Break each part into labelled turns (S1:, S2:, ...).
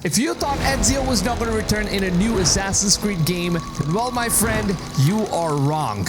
S1: If you thought Ezio was not going to return in a new Assassin's Creed game, then well, my friend, you are wrong.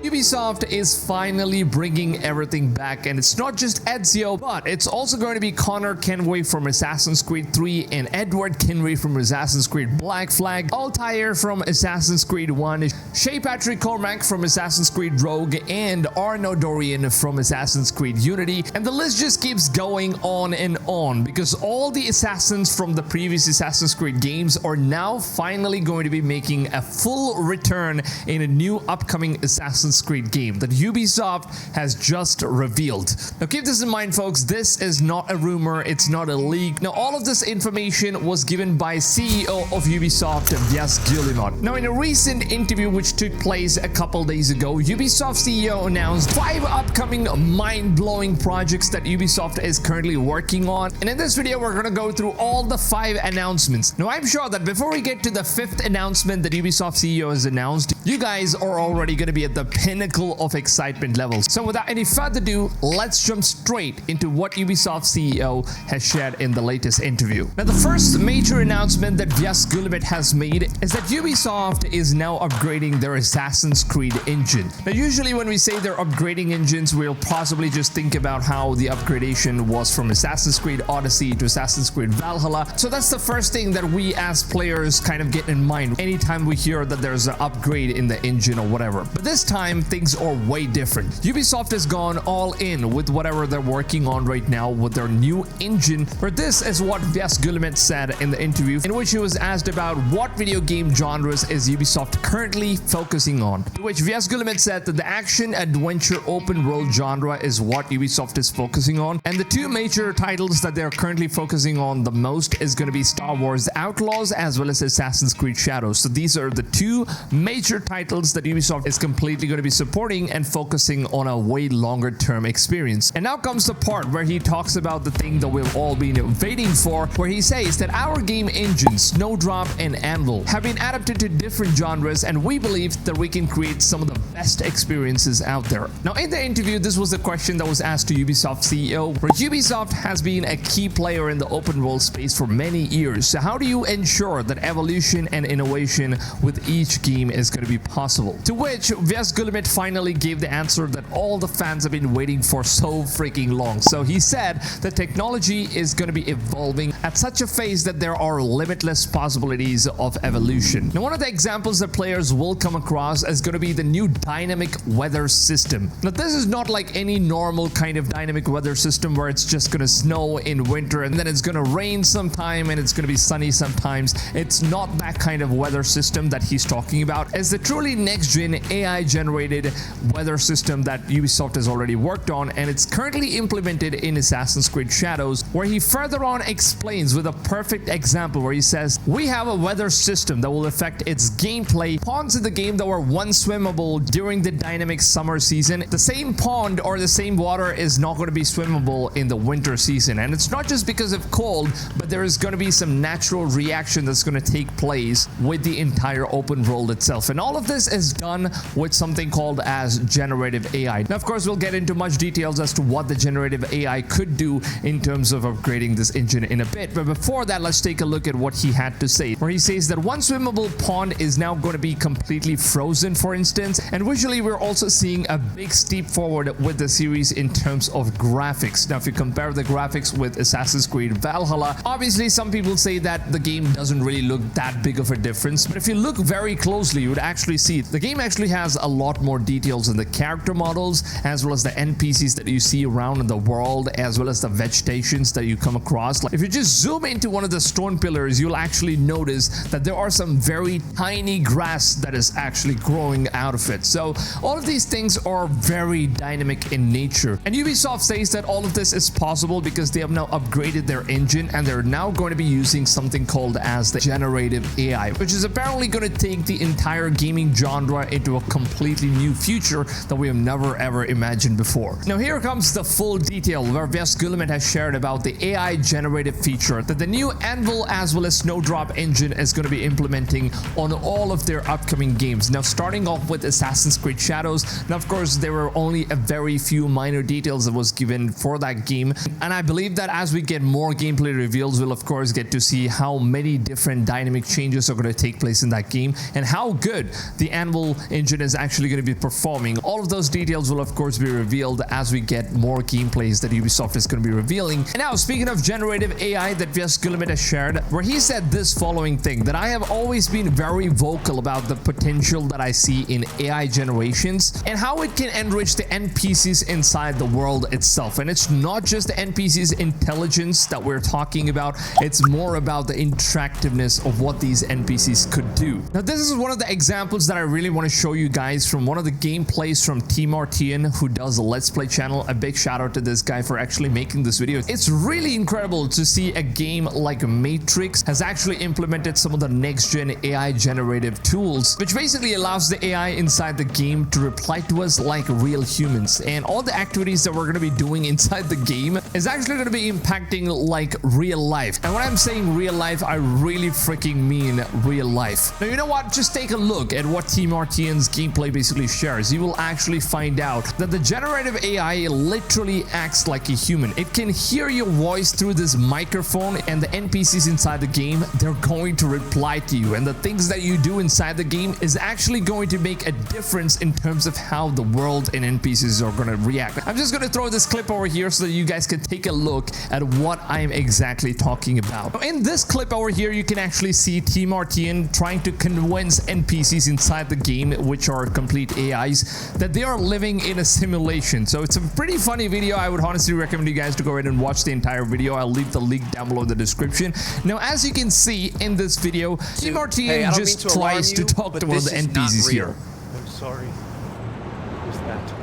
S1: Ubisoft is finally bringing everything back, and it's not just Ezio, but it's also going to be Connor Kenway from Assassin's Creed 3 and Edward Kenway from Assassin's Creed Black Flag, Altair from Assassin's Creed 1, Shay Patrick Cormac from Assassin's Creed Rogue, and Arno Dorian from Assassin's Creed Unity, and the list just keeps going on because all the assassins from the previous Assassin's Creed games are now finally going to be making a full return in a new upcoming Assassin's Creed game that Ubisoft has just revealed. Now keep this in mind, folks, this is not a rumor, it's not a leak. Now all of this information was given by CEO of Ubisoft, Yves Guillemot. Now in a recent interview which took place a couple days ago, Ubisoft CEO announced 5 upcoming mind-blowing projects that Ubisoft is currently working on, and in this video we're going to go through all the 5 announcements. Now I'm sure that before we get to the 5th announcement that Ubisoft CEO has announced, you guys are already going to be at the pinnacle of excitement levels. So without any further ado, let's jump straight into what Ubisoft CEO has shared in the latest interview. Now the first major announcement that Yves Guillemot has made is that Ubisoft is now upgrading their Assassin's Creed engine. Now usually when we say they're upgrading engines, we'll possibly just think about how the upgradation was from Assassin's Creed Odyssey to Assassin's Creed Valhalla. So that's the first thing that we as players kind of get in mind anytime we hear that there's an upgrade in the engine or whatever. But this time things are way different. Ubisoft has gone all in with whatever they're working on right now with their new engine. For this is what Yves Guillemot said in the interview, in which he was asked about what video game genres is Ubisoft currently focusing on. To which Yves Guillemot said that the action adventure open world genre is what Ubisoft is focusing on, and the 2 major titles that they're currently focusing on the most is going to be Star Wars Outlaws as well as Assassin's Creed Shadows. So these are the 2 major titles that Ubisoft is completely going to be supporting and focusing on a way longer term experience. And now comes the part where he talks about the thing that we've all been waiting for, where he says that our game engines, Snowdrop and Anvil, have been adapted to different genres, and we believe that we can create some of the best experiences out there. Now in the interview, this was the question that was asked to Ubisoft CEO, where Ubisoft has been a key player in the open world space for many years. So how do you ensure that evolution and innovation with each game is going to be possible? To which Yves Guillemot finally gave the answer that all the fans have been waiting for so freaking long. So he said that technology is going to be evolving at such a phase that there are limitless possibilities of evolution. Now one of the examples that players will come across is going to be the new dynamic weather system. Now this is not like any normal kind of dynamic weather system where it's just going to snow in winter and then it's going to rain sometime and it's going to be sunny sometimes. It's not that kind of weather system that he's talking about. It's the truly next gen AI generated weather system that Ubisoft has already worked on, and it's currently implemented in Assassin's Creed Shadows, where he further on explains with a perfect example where he says, we have a weather system that will affect its gameplay. Ponds in the game that were once swimmable during the dynamic summer season, the same pond or the same water is not going to be swimmable in the winter season. And it's not just because of cold, but there is going to be some natural reaction that's going to take place with the entire open world itself. And all of this is done with something called as generative AI. Now, of course, we'll get into much details as to what the generative AI could do in terms of upgrading this engine in a bit. But before that, let's take a look at what he had to say, where he says that one swimmable pond is now going to be completely frozen, for instance. And visually, we're also seeing a big step forward with the series in terms of graphics. Now, if you compare the graphics with Assassin's Creed Valhalla, obviously some people say that the game doesn't really look that big of a difference. But if you look very closely, you would actually see the game actually has a lot more details in the character models, as well as the NPCs that you see around in the world, as well as the vegetations that you come across. Like if you just zoom into one of the stone pillars, you'll actually notice that there are some very tiny grass that is actually growing out of it. So all of these things are very dynamic in nature. And Ubisoft says that all of this is possible because they have now upgraded their engine, and they're now going to be using something called as the generative AI, which is apparently going to take the entire gaming genre into a completely completely new future that we have never ever imagined before. Now here comes the full detail where Blakwoodz has shared about the AI generative feature that the new Anvil as well as Snowdrop engine is going to be implementing on all of their upcoming games. Now starting off with Assassin's Creed Shadows. Now of course there were only a very few minor details that was given for that game, and I believe that as we get more gameplay reveals, we'll of course get to see how many different dynamic changes are going to take place in that game and how good the Anvil engine is actually going to be performing. All of those details will of course be revealed as we get more gameplays that Ubisoft is going to be revealing. And now speaking of generative AI that Blakwoodz has shared, where he said this following thing, that I have always been very vocal about the potential that I see in AI generations and how it can enrich the NPCs inside the world itself. And it's not just the NPCs intelligence that we're talking about, it's more about the interactiveness of what these NPCs could do. Now this is one of the examples that I really want to show you guys from one of the gameplays from Martian, who does a Let's Play channel. A big shout out to this guy for actually making this video. It's really incredible to see a game like Matrix has actually implemented some of the next gen AI generative tools, which basically allows the AI inside the game to reply to us like real humans, and all the activities that we're going to be doing inside the game is actually going to be impacting like real life. And when I'm saying real life, I really freaking mean real life. Now you know what, just take a look at what Martian's gameplay basically shares. You will actually find out that the generative AI literally acts like a human. It can hear your voice through this microphone, and the NPCs inside the game, they're going to reply to you, and the things that you do inside the game is actually going to make a difference in terms of how the world and NPCs are going to react. I'm just going to throw this clip over here so that you guys can take a look at what I'm exactly talking about. In this clip over here, you can actually see Martian trying to convince NPCs inside the game, which are complete AIs, that they are living in a simulation. So it's a pretty funny video. I would honestly recommend you guys to go ahead and watch the entire video. I'll leave the link down below in the description. Now, as you can see in this video, Martian just tries to talk to one of the NPCs here.
S2: I'm sorry. Who's that?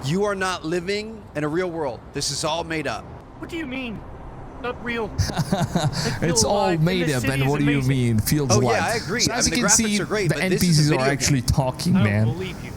S3: You are not living in a real world. This is all made up.
S2: What do you mean? Not real.
S1: It's all made up, and what do you mean? Feels alive.
S3: Yeah, I agree.
S1: So as
S3: I mean,
S1: you can see,
S3: great,
S1: the NPCs are actually talking,
S2: I
S1: man.
S2: don't believe you.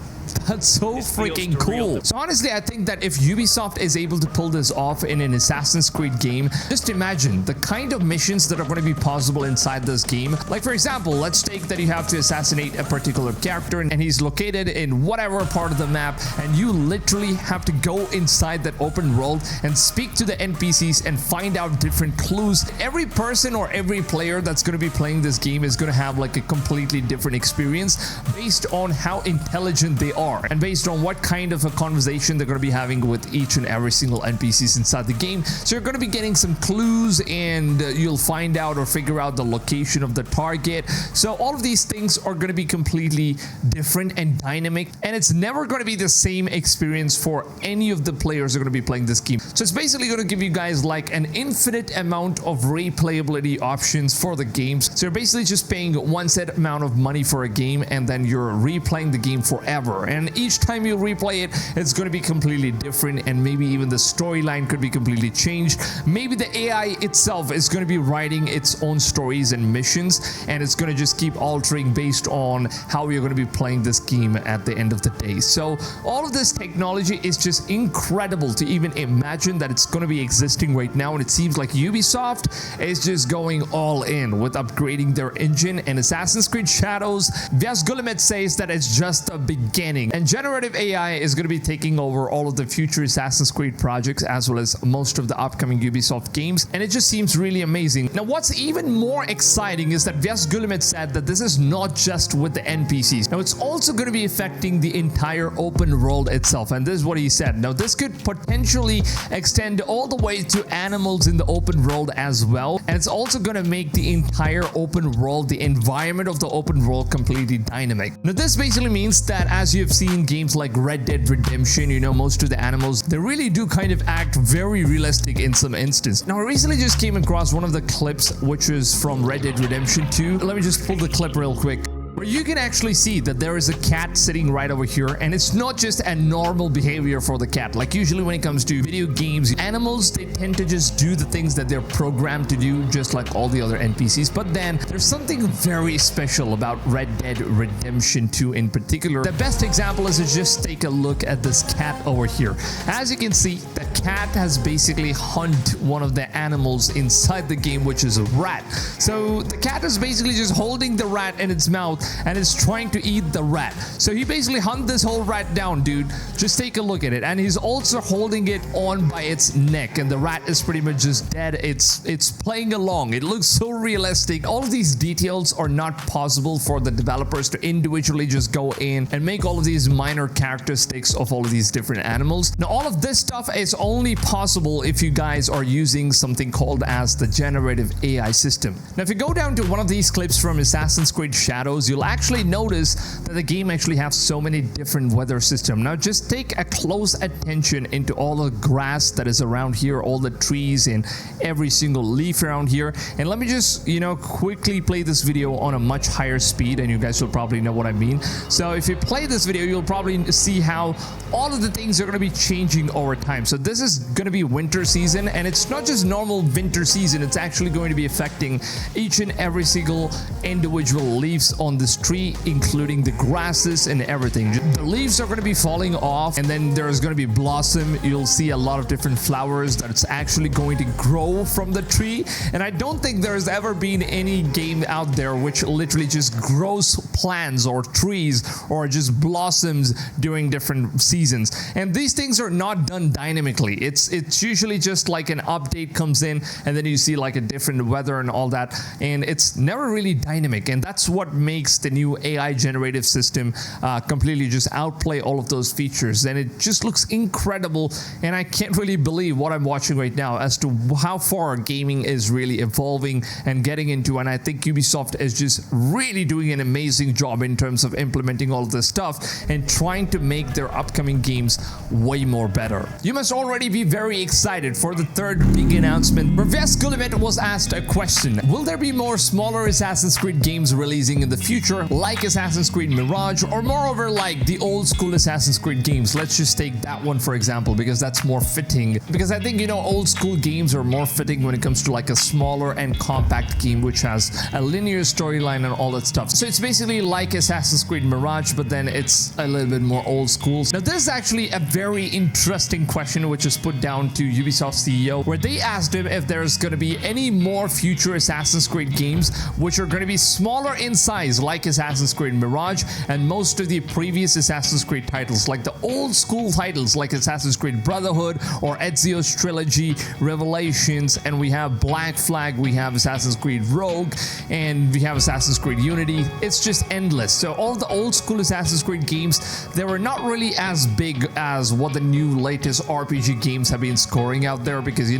S1: That's so freaking cool. So honestly, I think that if Ubisoft is able to pull this off in an Assassin's Creed game, just imagine the kind of missions that are going to be possible inside this game. Like for example, let's take that you have to assassinate a particular character and he's located in whatever part of the map, and you literally have to go inside that open world and speak to the NPCs and find out different clues. Every person or every player that's going to be playing this game is going to have like a completely different experience based on how intelligent they are and based on what kind of a conversation they're going to be having with each and every single NPCs inside the game. So you're going to be getting some clues, and you'll find out or figure out the location of the target. So all of these things are going to be completely different and dynamic, and it's never going to be the same experience for any of the players who are going to be playing this game. So it's basically going to give you guys like an infinite amount of replayability options for the games. So you're basically just paying one set amount of money for a game, and then you're replaying the game forever. And each time you replay it, it's going to be completely different, and maybe even the storyline could be completely changed. Maybe the AI itself is going to be writing its own stories and missions, and it's going to just keep altering based on how you're going to be playing this game at the end of the day. So all of this technology is just incredible to even imagine that it's going to be existing right now, and it seems like Ubisoft is just going all in with upgrading their engine. And Assassin's Creed Shadows, Blakwoodz says that it's just the beginning, and generative AI is going to be taking over all of the future Assassin's Creed projects as well as most of the upcoming Ubisoft games, and it just seems really amazing. Now what's even more exciting is that Blakwoodz said that this is not just with the NPCs. Now it's also going to be affecting the entire open world itself, and this is what he said. Now this could potentially extend all the way to animals in the open world as well, and it's also going to make the entire open world, the environment of the open world, completely dynamic. Now this basically means that as you've seen games like Red Dead Redemption, you know, most of the animals, they really do kind of act very realistic in some instance. Now I recently just came across one of the clips which is from Red Dead Redemption 2. Let me just pull the clip real quick. where you can actually see that there is a cat sitting right over here, and it's not just a normal behavior for the cat. Like usually when it comes to video games, animals, they tend to just do the things that they're programmed to do, just like all the other NPCs. But then there's something very special about Red Dead Redemption 2 in particular. The best example is to just take a look at this cat over here. As you can see, the cat has basically hunted one of the animals inside the game, which is a rat. So the cat is basically just holding the rat in its mouth and is trying to eat the rat. So he basically hunted this whole rat down, dude. Just take a look at it. And he's also holding it on by its neck, and the rat is pretty much just dead. It's playing along. It looks so realistic. All of these details are not possible for the developers to individually just go in and make all of these minor characteristics of all of these different animals. Now, all of this stuff is only possible if you guys are using something called as the generative AI system. Now, if you go down to one of these clips from Assassin's Creed Shadows, you'll actually notice that the game actually has so many different weather systems. Now, just take a close attention into all the grass that is around here, all the trees and every single leaf around here. And let me just, quickly play this video on a much higher speed, and you guys will probably know what I mean. So if you play this video, you'll probably see how all of the things are going to be changing over time. So this is going to be winter season, and it's not just normal winter season. It's actually going to be affecting each and every single individual leaves on this tree, including the grasses and everything. The leaves are going to be falling off, and then there's going to be blossom. You'll see a lot of different flowers that's actually going to grow from the tree. And I don't think there's ever been any game out there which literally just grows plants or trees or just blossoms during different seasons. And these things are not done dynamically. It's usually just like an update comes in, and then you see like a different weather and all that, and it's never really dynamic. And that's what makes the new AI generative system completely just outplay all of those features. And it just looks incredible, and I can't really believe what I'm watching right now as to how far gaming is really evolving and getting into. And I think Ubisoft is just really doing an amazing job in terms of implementing all of this stuff and trying to make their upcoming games way more better. You must already be very excited for the third big announcement, where Blakwoodz was asked a question. Will there be more smaller Assassin's Creed games releasing in the future, like Assassin's Creed Mirage, or moreover like the old school Assassin's Creed games? Let's just take that one for example, because that's more fitting. Because I think, old school games are more fitting when it comes to like a smaller and compact game which has a linear storyline and all that stuff. So it's basically like Assassin's Creed Mirage, but then it's a little bit more old school. Now, this is actually a very interesting question which is put down to Ubisoft CEO, where they asked him if there's going to be any more future Assassin's Creed games which are going to be smaller in size, like Assassin's Creed Mirage and most of the previous Assassin's Creed titles, like the old school titles like Assassin's Creed Brotherhood or Ezio's trilogy, Revelations, and we have Black Flag, we have Assassin's Creed Rogue, and we have Assassin's Creed Unity. It's just endless. So all the old school Assassin's Creed games, they were not really as big as what the new latest RPG games have been scoring out there, because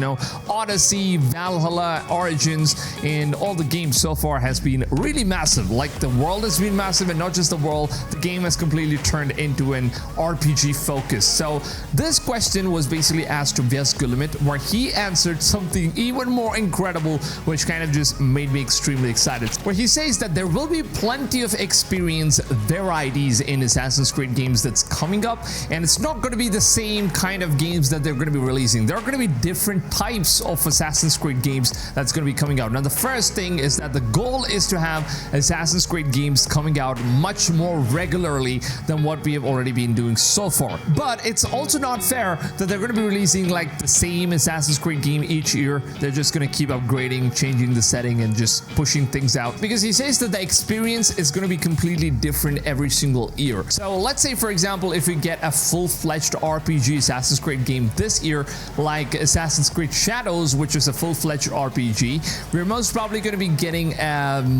S1: Odyssey, Valhalla, Origins, and all the games so far has been really massive. Like the world has been massive, and not just the world, the game has completely turned into an RPG focus. So this question was basically asked to Blakwoodz, where he answered something even more incredible, which kind of just made me extremely excited. Where he says that there will be plenty of experience varieties in Assassin's Creed games that's coming up, and it's not going to be the same kind of games that they're going to be releasing. There are going to be different types of Assassin's Creed games that's going to be coming out. Now, the first thing is that the goal is to have Assassin's Creed games coming out much more regularly than what we have already been doing so far. But it's also not fair that they're going to be releasing like the same Assassin's Creed game each year. They're just going to keep upgrading, changing the setting, and just pushing things out, because he says that the experience is going to be completely different every single year. So let's say, for example, if we get a full-fledged RPG Assassin's Creed game this year, like Assassin's Creed Shadows, which is a full-fledged RPG, we're most probably going to be getting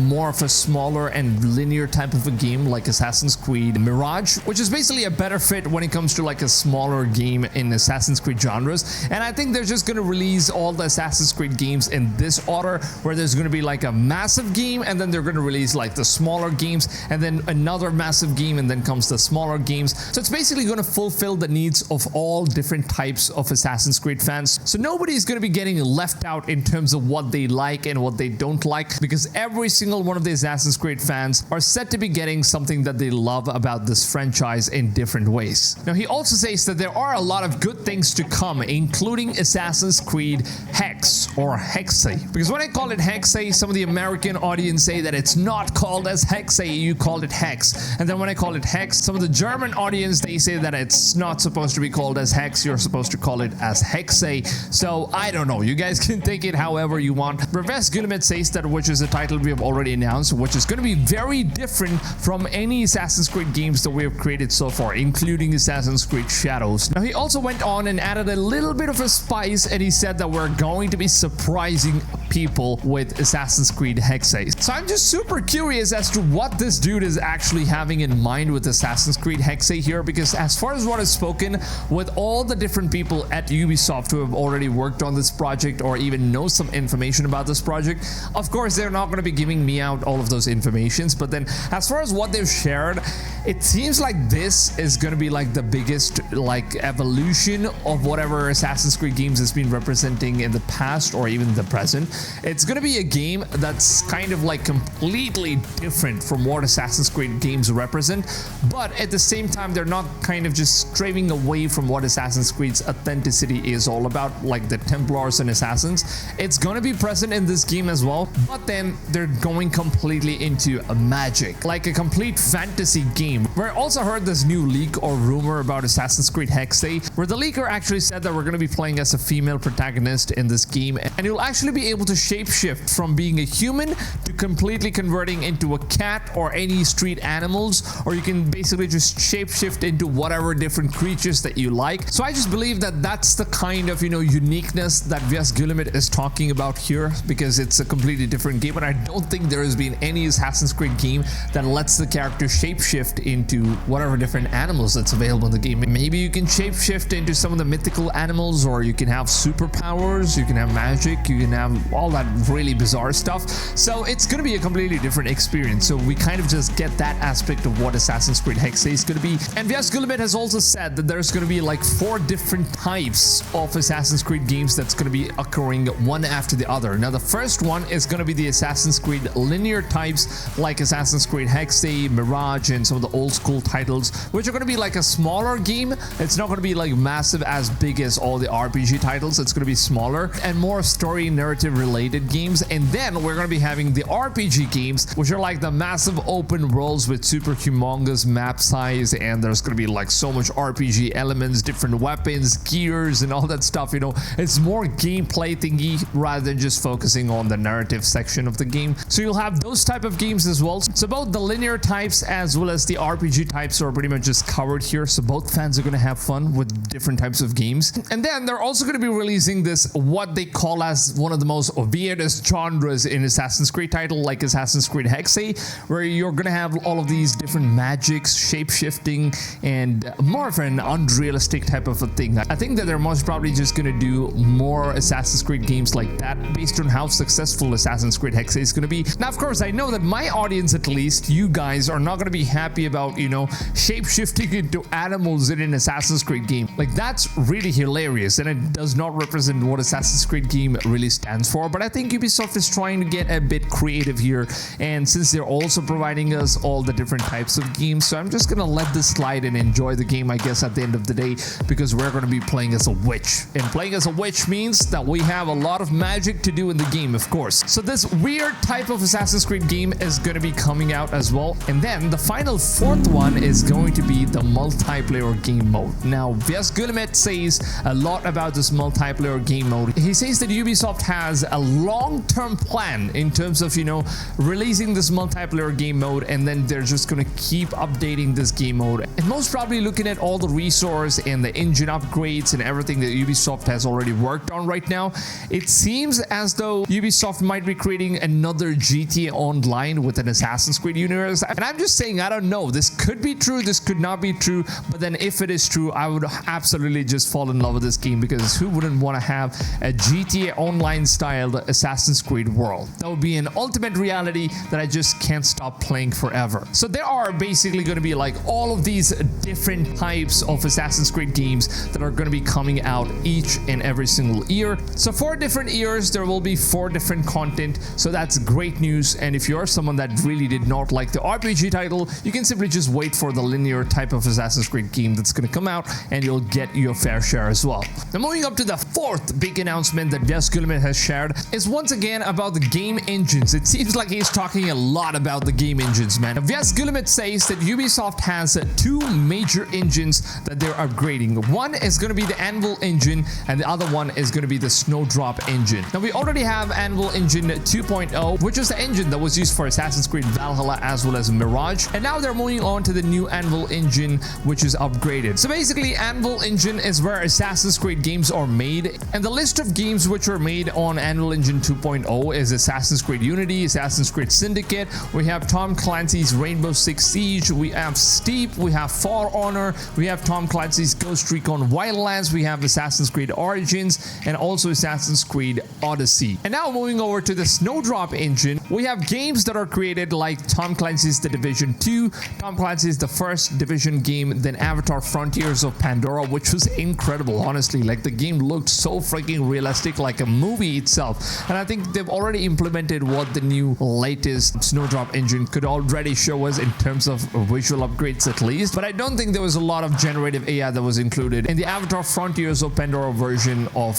S1: more of a smaller and linear type of a game like Assassin's Creed Mirage, which is basically a better fit when it comes to like a smaller game in Assassin's Creed genres. And I think they're just going to release all the Assassin's Creed games in this order, where there's going to be like a massive game, and then they're going to release like the smaller games, and then another massive game, and then comes the smaller games. So it's basically going to fulfill the needs of all different types of Assassin's Creed fans. So nobody's going to be getting left out in terms of what they like and what they don't like, because every single one of the Assassin's Creed fans are set to be getting something that they love about this franchise in different ways. Now, he also says that there are a lot of good things to come, including Assassin's Creed Hexe or Hexe. Because when I call it Hexe, some of the American audience say that it's not called as Hexe, you called it Hex. And then when I call it Hex, some of the German audience, they say that it's not supposed to be called as Hex, you're supposed to call it as Hexe. So I don't know, you guys can take it however you want. Reverse Guillemette says that, which is a title we have already announced, which is going to be very different from any Assassin's Creed games that we have created so far, including Assassin's Creed Shadows. Now, he also went on and added a little bit of a spice, and he said that we're going to be surprising people with Assassin's Creed Hexe. So I'm just super curious as to what this dude is actually having in mind with Assassin's Creed Hexe here, because as far as what is spoken with all the different people at Ubisoft who have already worked on this project or even know some information about this project, of course they're not going to be giving me out all of those informations, but then as far as what they've shared, it seems like this is going to be like the biggest like evolution of whatever Assassin's Creed games has been representing in the past or even the present. It's going to be a game that's kind of like completely different from what Assassin's Creed games represent, but at the same time they're not kind of just straying away from what Assassin's Creed's authenticity is all about, like the Templars and Assassins. It's going to be present in this game as well, but then they're going completely into a magic, like a complete fantasy game. We also heard this new leak or rumor about Assassin's Creed Hexe, where the leaker actually said that we're going to be playing as a female protagonist in this game, and you'll actually be able to shapeshift from being a human to completely converting into a cat or any street animals, or you can basically just shapeshift into whatever different creatures that you like. So I just believe that that's the kind of, uniqueness that Vias Guillemette is talking about here, because it's a completely different game, and I don't think there has been any Assassin's Creed game that lets the character shapeshift into whatever different animals that's available in the game. Maybe you can shapeshift into some of the mythical animals, or you can have superpowers, you can have magic, you can have all that really bizarre stuff. So it's going to be a completely different experience. So we kind of just get that aspect of what Assassin's Creed Hexe is going to be. And Vias Guillemette has also said that there's going to be like 4 different types of Assassin's Creed games that's going to be occurring one after the other. Now, the first one is going to be the Assassin's Creed linear types, like Assassin's Creed Hexe, Mirage, and some of the old school titles, which are going to be like a smaller game. It's not going to be like massive as big as all the RPG titles. It's going to be smaller and more story narrative related games. And then we're going to be having the RPG games, which are like the massive open worlds with super humongous map size, and there's going to be like so much RPG elements, different weapons, gears, and all that stuff. It's more gameplay thingy rather than just focusing on the narrative section of the game. So you'll have those type of games as well. So both the linear types as well as the RPG types are pretty much just covered here. So both fans are going to have fun with different types of games. And then they're also going to be releasing this, what they call as one of the most weirdest genres in Assassin's Creed title, like Assassin's Creed Hexe, where you're going to have all of these different magics, shape-shifting, and more of an unrealistic type of a thing. I think that they're most probably just going to do more Assassin's Creed games like that based on how successful Assassin's Creed Hexe is going to be. Now, of course, I know that my audience, at least, you guys are not going to be happy about, shape-shifting into animals in an Assassin's Creed game. Like, that's really hilarious, and it does not represent what Assassin's Creed game really stands for. But I think Ubisoft is trying to get a bit creative here, and since they're also providing us all the different types of games, so I'm just going to let this slide and enjoy the game, I guess, at the end of the day, because we're going to be playing as a witch. And playing as a witch means that we have a lot of magic to do in the game, of course. So this weird type of Assassin's Creed game is going to be coming out as well. And then the final 4th one is going to be the multiplayer game mode. Now, Vias Guillemette says a lot about this multiplayer game mode. He says that Ubisoft has a long-term plan in terms of, releasing this multiplayer game mode, and then they're just going to keep updating this game mode. And most probably looking at all the resource and the engine upgrades and everything that Ubisoft has already worked on right now, it seems as though Ubisoft might be creating another GTA Online with an Assassin's Creed universe. And I'm just saying, I don't know. This could be true, this could not be true, but then if it is true, I would absolutely just fall in love with this game, because who wouldn't want to have a GTA Online styled Assassin's Creed world? That would be an ultimate reality that I just can't stop playing forever. So there are basically going to be like all of these these different types of Assassin's Creed games that are going to be coming out each and every single year. So 4 different years, there will be 4 different content. So that's great news. And if you're someone that really did not like the RPG title, you can simply just wait for the linear type of Assassin's Creed game that's going to come out, and you'll get your fair share as well. Now moving up to the 4th big announcement that Blakwoodz has shared is once again about the game engines. It seems like he's talking a lot about the game engines, man. Blakwoodz says that Ubisoft has 2 major engines that they're upgrading. One is going to be the Anvil engine, and the other one is going to be the Snowdrop engine. Now we already have Anvil engine 2.0, which is the engine that was used for Assassin's Creed Valhalla as well as Mirage, and now they're moving on to the new Anvil engine, which is upgraded. So basically, Anvil engine is where Assassin's Creed games are made, and the list of games which were made on Anvil engine 2.0 is Assassin's Creed Unity, Assassin's Creed Syndicate, we have Tom Clancy's Rainbow Six Siege, we have Steep, we have For Honor, we have Tom Clancy's Ghost Recon Wildlands, we have Assassin's Creed Origins, and also Assassin's Creed Odyssey. And now moving over to the Snowdrop engine, we have games that are created like Tom Clancy's The Division 2, Tom Clancy's the first Division game, then Avatar Frontiers of Pandora, which was incredible, honestly. Like, the game looked so freaking realistic, like a movie itself. And I think they've already implemented what the new latest Snowdrop engine could already show us in terms of visual upgrades at least. But I don't think there was a lot of generative AI that was included in the Avatar Frontiers of Pandora version of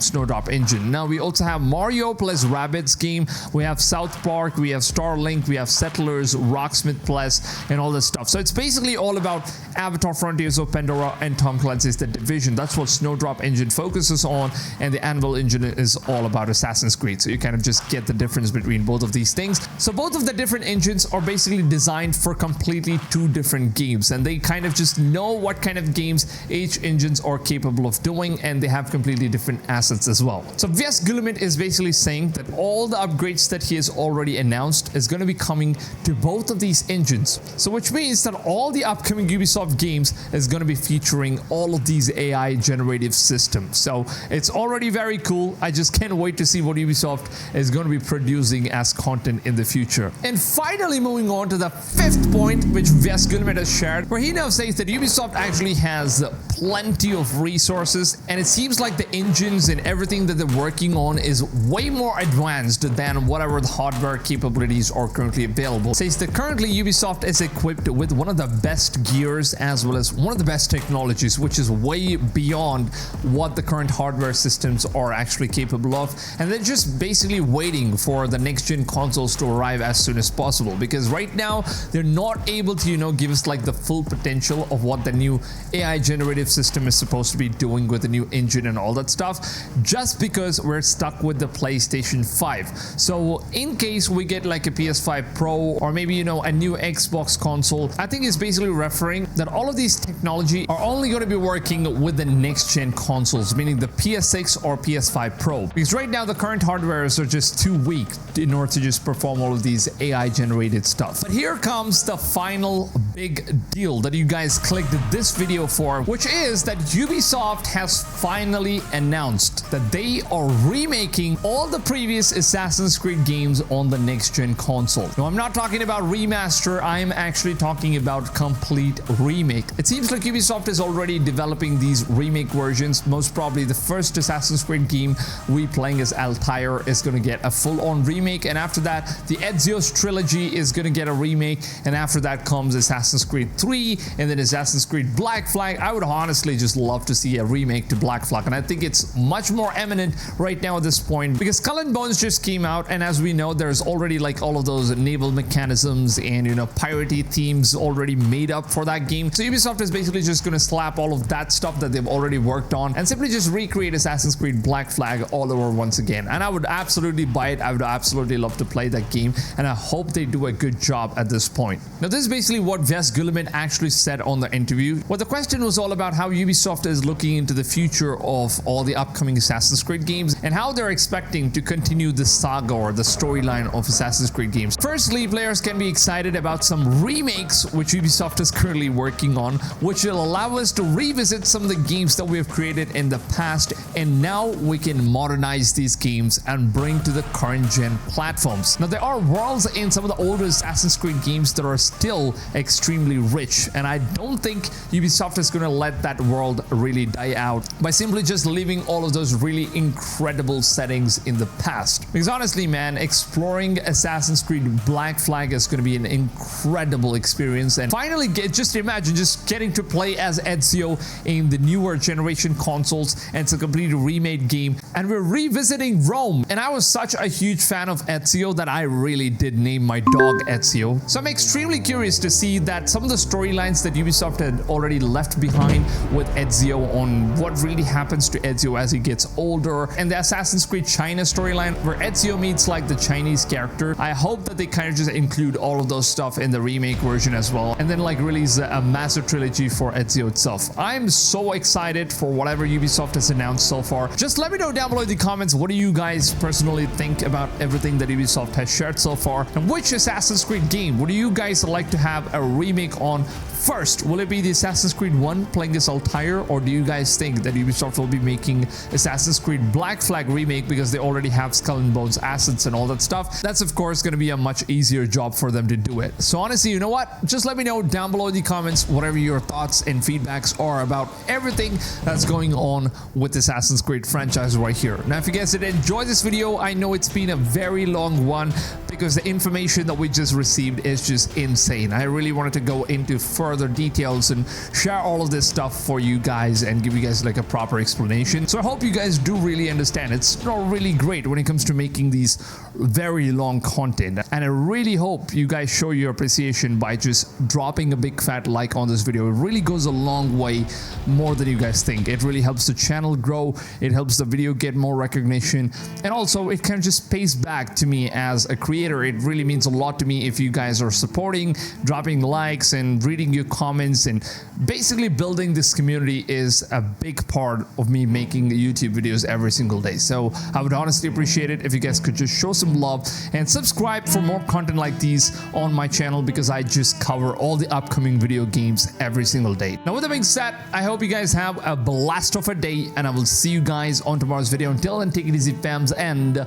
S1: Snowdrop engine. Now we also have Mario plus Rabbids game, we have South Park, we have Starlink, we have Settlers, Rocksmith Plus, and all this stuff. So it's basically all about Avatar Frontiers of Pandora and Tom Clancy's The Division. That's what Snowdrop engine focuses on, and the Anvil engine is all about Assassin's Creed. So you kind of just get the difference between both of these things. So both of the different engines are basically designed for completely 2 different games, and they kind of just know what kind of games each engines are capable of doing, and they have completely different assets as well. So Blakwoodz is basically saying that all the upgrades that he has already announced is going to be coming to both of these engines. So which means that all the upcoming Ubisoft games is going to be featuring all of these AI generative systems. So it's already very cool. I just can't wait to see what Ubisoft is going to be producing as content in the future. And finally, moving on to the 5th point, which Blakwoodz has shared, where he now says that Ubisoft actually has plenty of resources, and it seems like the engines and everything that they're working on is way more advanced than whatever the hardware capabilities are currently available. It says that currently Ubisoft is equipped with one of the best gears as well as one of the best technologies, which is way beyond what the current hardware systems are actually capable of, and they're just basically waiting for the next gen consoles to arrive as soon as possible, because right now they're not able to, give us like the full potential of what the new AI generative system is supposed to be doing with the new engine and all that stuff, just because we're stuck with the PlayStation 5. So in case we get like a PS5 Pro or maybe a new Xbox console, I think it's basically referring that all of these technology are only going to be working with the next gen consoles, meaning the PS6 or PS5 Pro, because right now the current hardwares are just too weak in order to just perform all of these AI generated stuff. But here comes the final big deal that you guys clicked this video for, which is that Ubisoft has finally announced that they are remaking all the previous Assassin's Creed games on the next gen console. Now I'm not talking about remaster, I'm actually talking about complete remake. It seems like Ubisoft is already developing these remake versions. Most probably the first Assassin's Creed game we playing as Altair is going to get a full-on remake, and after that the Ezio's trilogy is going to get a remake, and after that comes Assassin's Creed 3 and then Assassin's Creed Black Flag. I would honestly just love to see a remake to Black Flag, and I think it's much more eminent right now at this point, because Skull and Bones just came out, and as we know, there's already like all of those naval mechanisms and piratey themes already made up for that game. So Ubisoft is basically just going to slap all of that stuff that they've already worked on and simply just recreate Assassin's Creed Black Flag all over once again, and I would absolutely buy it. I would absolutely love to play that game, and I hope they do a good job at this point. Now this is basically what Blakwoodz actually said on the interview. Well, the question was all about how Ubisoft is looking into the future of all the upcoming Assassin's Creed games and how they're expecting to continue the saga or the storyline of Assassin's Creed games. Firstly, players can be excited about some remakes which Ubisoft is currently working on, which will allow us to revisit some of the games that we have created in the past and now we can modernize these games and bring to the current gen platforms. Now there are worlds in some of the older Assassin's Creed games that are still extremely rich, and I don't think Ubisoft is going to let that world really die out by simply just leaving all of those really incredible settings in the past. Because honestly, man, exploring Assassin's Creed Black Flag is going to be an incredible experience, and finally just imagine just getting to play as Ezio in the newer generation consoles, and it's a completely remade game, and we're revisiting Rome. And I was such a huge fan of Ezio that I really did name my dog Ezio. So I'm extremely curious to see that some of the storylines that Ubisoft had already left behind with Ezio, on what really happens to Ezio as he gets older, and the Assassin's Creed China storyline where Ezio meets like the Chinese character. I hope that they kind of just include all of those stuff in the remake version as well, and then like release a massive trilogy for Ezio itself. I'm so excited for whatever Ubisoft has announced so far. Just let me know down below in the comments, what do you guys personally think about everything that Ubisoft has shared so far, and which Assassin's Creed game would you guys like to have a remake on first? Will it be the Assassin's Creed 1 playing as Altair, or do you guys think that Ubisoft will be making Assassin's Creed Black Flag remake because they already have Skull and Bones assets and all that stuff? That's of course going to be a much easier job for them to do it. So honestly, you know what? Just let me know down below in the comments whatever your thoughts and feedbacks are about everything that's going on with Assassin's Creed franchise right here. Now, if you guys did enjoy this video, I know it's been a very long one because the information that we just received is just insane. I really wanted to go into further details and share all of this stuff for you guys and give you guys like a proper explanation. So I hope you guys do really understand. It's not really great when it comes to making these very long content, and I really hope you guys show your appreciation by just dropping a big fat like on this video. It really goes a long way, more than you guys think. It really helps the channel grow, it helps the video get more recognition, and also it kind of just pays back to me as a creator. It really means a lot to me if you guys are supporting, dropping likes and reading your comments, and basically building this community is a big part of me making YouTube videos every single day. So I would honestly appreciate it if you guys could just show some love and subscribe for more content like these on my channel, because I just cover all the upcoming video games every single day. Now with that being said, I hope you guys have a blast of a day, and I will see you guys on tomorrow's video. Until then, take it easy fams, and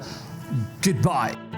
S1: goodbye.